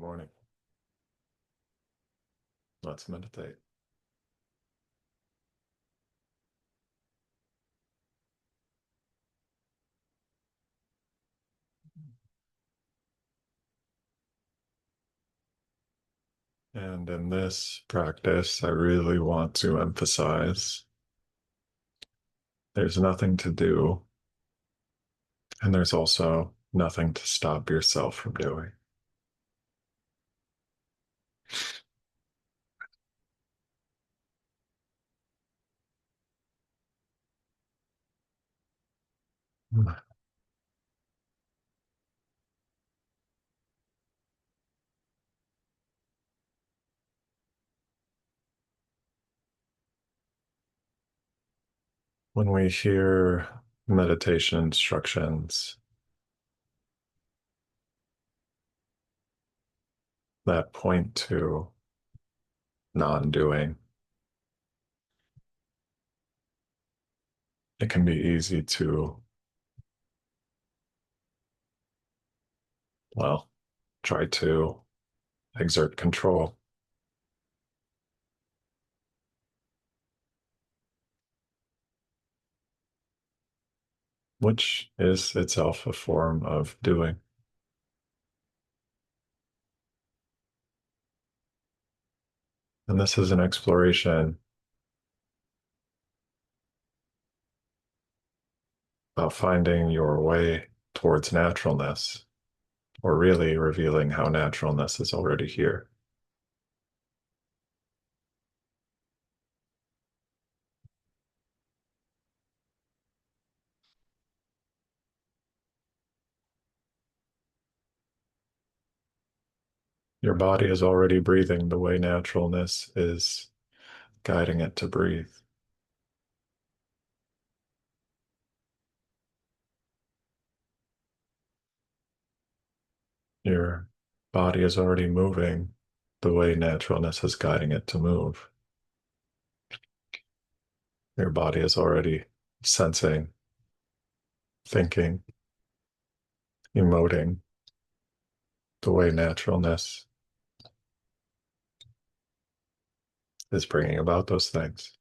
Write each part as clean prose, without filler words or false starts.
morning. Let's meditate. And in this practice, I really want to emphasize there's nothing to do, and there's also nothing to stop yourself from doing. When we hear meditation instructions that point to non-doing, it can be easy to, well, try to exert control, which is itself a form of doing. And this is an exploration about finding your way towards naturalness, or really revealing how naturalness is already here. Your body is already breathing the way naturalness is guiding it to breathe. Your body is already moving the way naturalness is guiding it to move. Your body is already sensing, thinking, emoting the way naturalness is bringing about those things.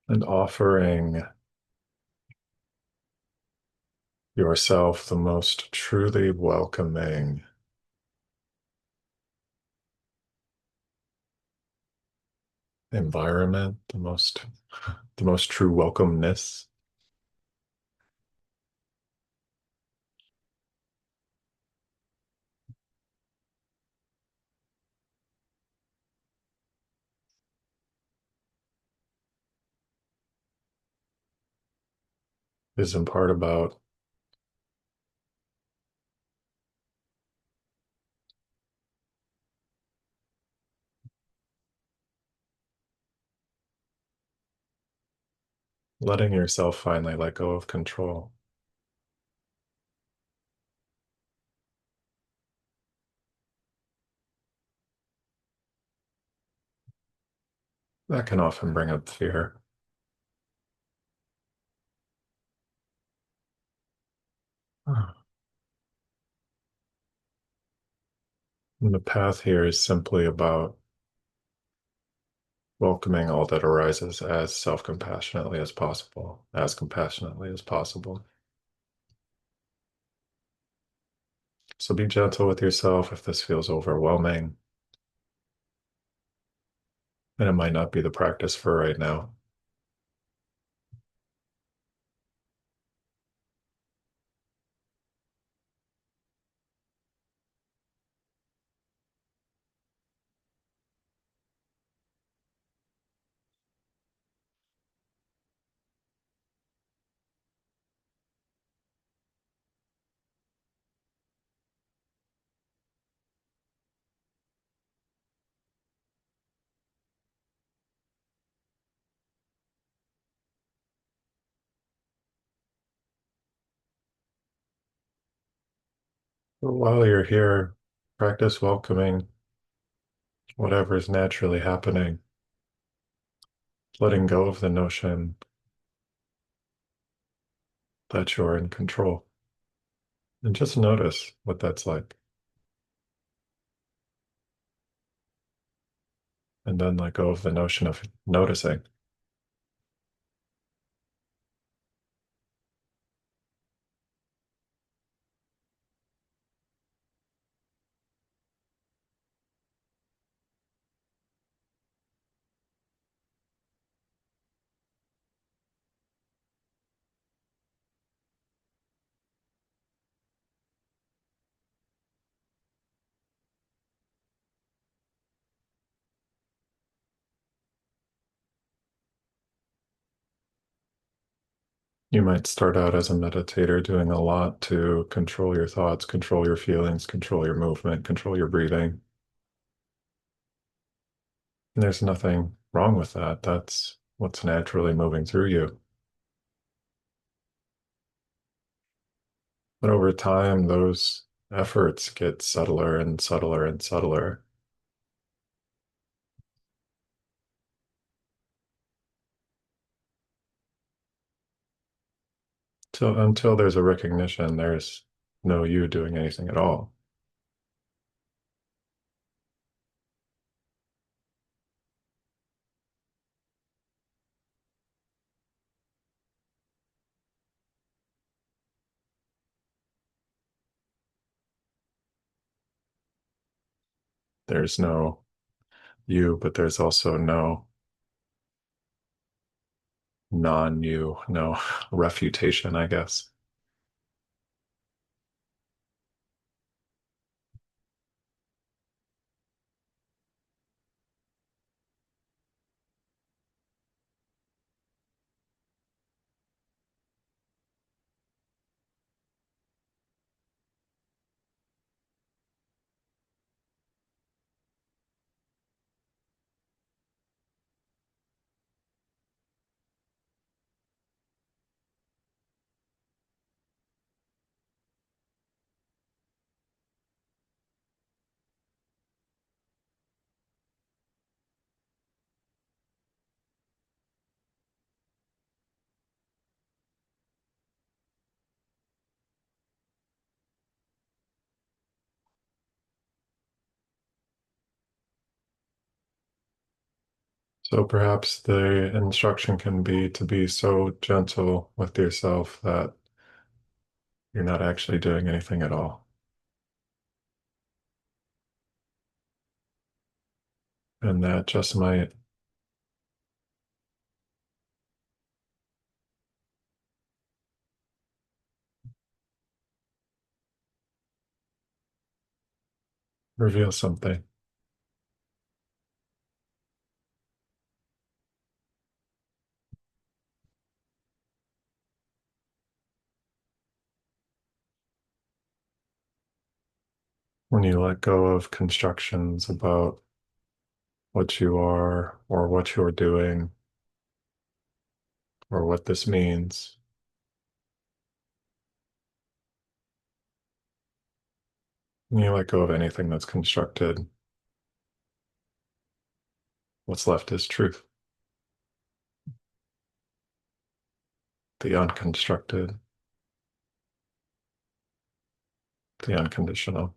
And offering yourself the most truly welcoming environment, the most true welcomeness is in part about letting yourself finally let go of control. That can often bring up fear. And the path here is simply about welcoming all that arises as self-compassionately as possible, as compassionately as possible. So be gentle with yourself if this feels overwhelming, and it might not be the practice for right now. But while you're here, practice welcoming whatever is naturally happening letting go of the notion that you're in control. And just notice what that's like. And then let go of the notion of noticing. You might start out as a meditator doing a lot to control your thoughts, control your feelings, control your movement, control your breathing. And there's nothing wrong with that. That's what's naturally moving through you. But over time, those efforts get subtler and subtler and subtler. So until there's a recognition, there's no you doing anything at all. There's no you, but there's also no non-you, no refutation, I guess. So perhaps the instruction can be to be so gentle with yourself that you're not actually doing anything at all. And that just might reveal something. When you let go of constructions about what you are or what you're doing or what this means, when you let go of anything that's constructed, what's left is truth, the unconstructed, the unconditional.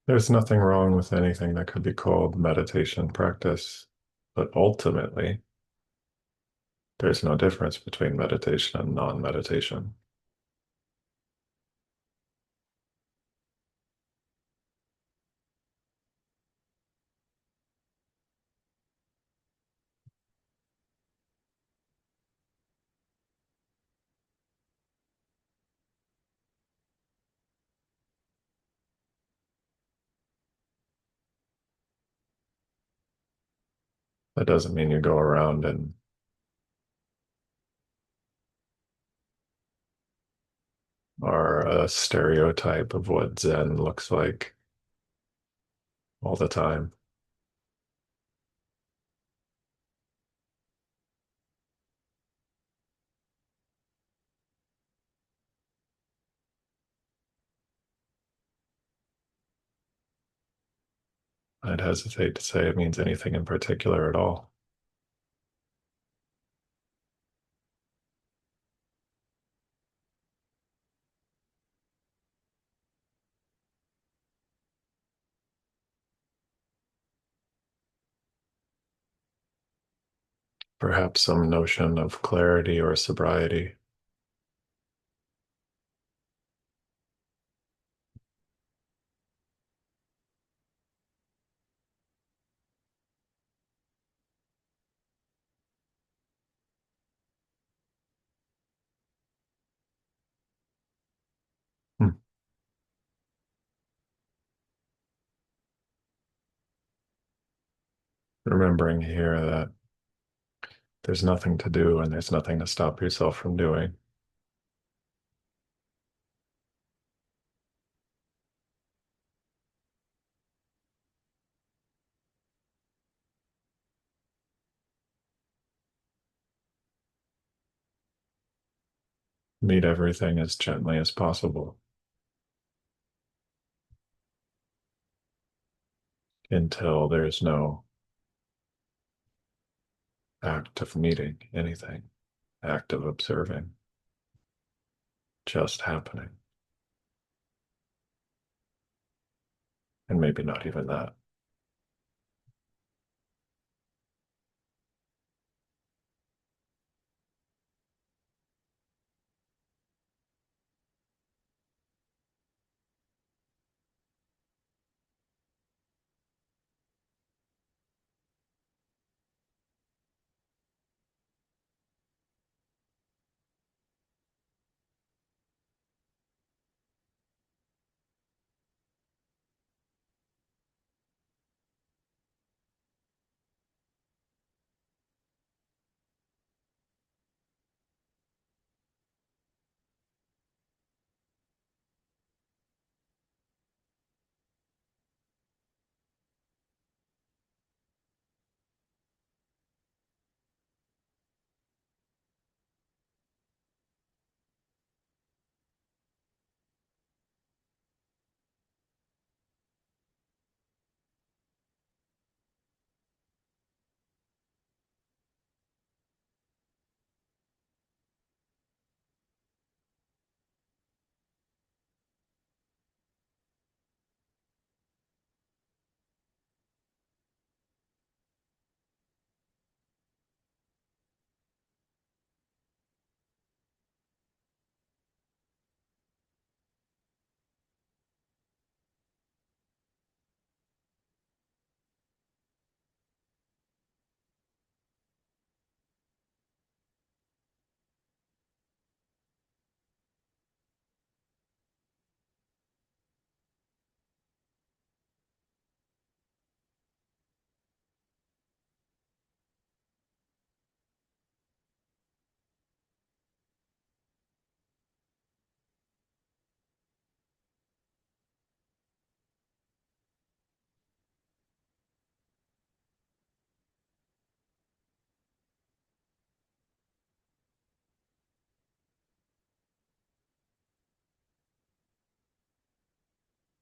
There's nothing wrong with anything that could be called meditation practice, but ultimately, there's no difference between meditation and non-meditation. That doesn't mean you go around and are a stereotype of what Zen looks like all the time. I'd hesitate to say it means anything in particular at all. Perhaps some notion of clarity or sobriety. Hmm. Remembering here that there's nothing to do and there's nothing to stop yourself from doing. Meet everything as gently as possible until there's no act of meeting anything, act of observing, just happening. And maybe not even that.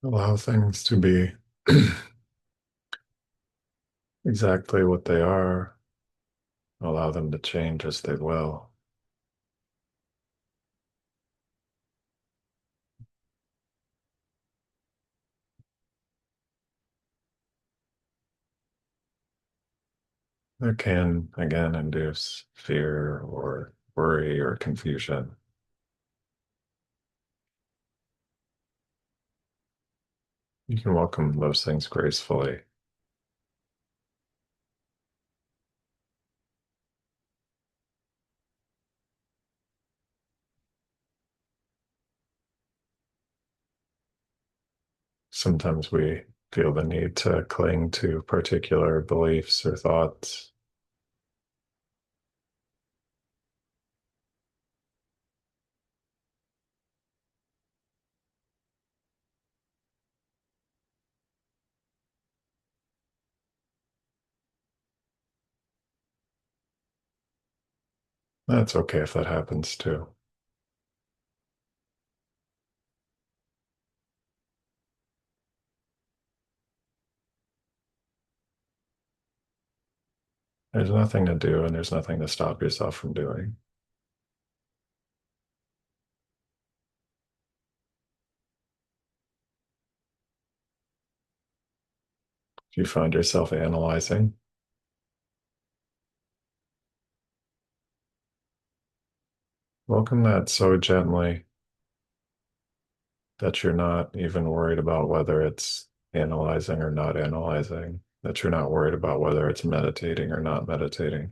Allow things to be exactly what they are, allow them to change as they will. That can, again, induce fear or worry or confusion. You can welcome those things gracefully. Sometimes we feel the need to cling to particular beliefs or thoughts. That's okay if that happens too. There's nothing to do and there's nothing to stop yourself from doing. If you find yourself analyzing, welcome that so gently that you're not even worried about whether it's analyzing or not analyzing, that you're not worried about whether it's meditating or not meditating.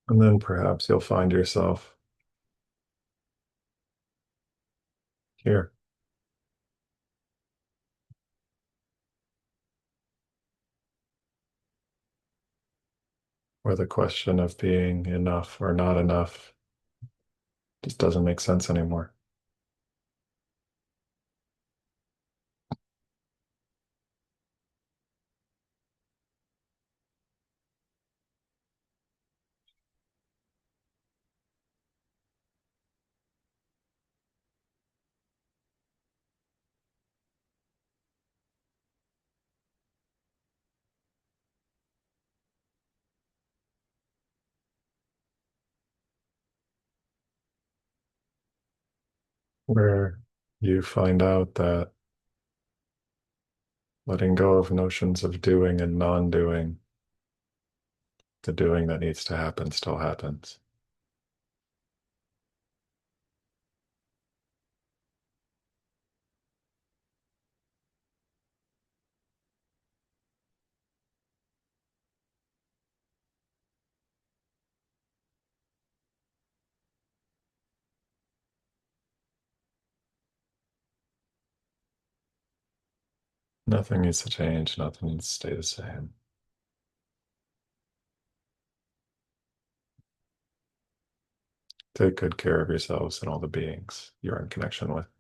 And then perhaps you'll find yourself here, where the question of being enough or not enough just doesn't make sense anymore. Where you find out that letting go of notions of doing and non-doing, the doing that needs to happen still happens. Nothing needs to change, nothing needs to stay the same. Take good care of yourselves and all the beings you're in connection with.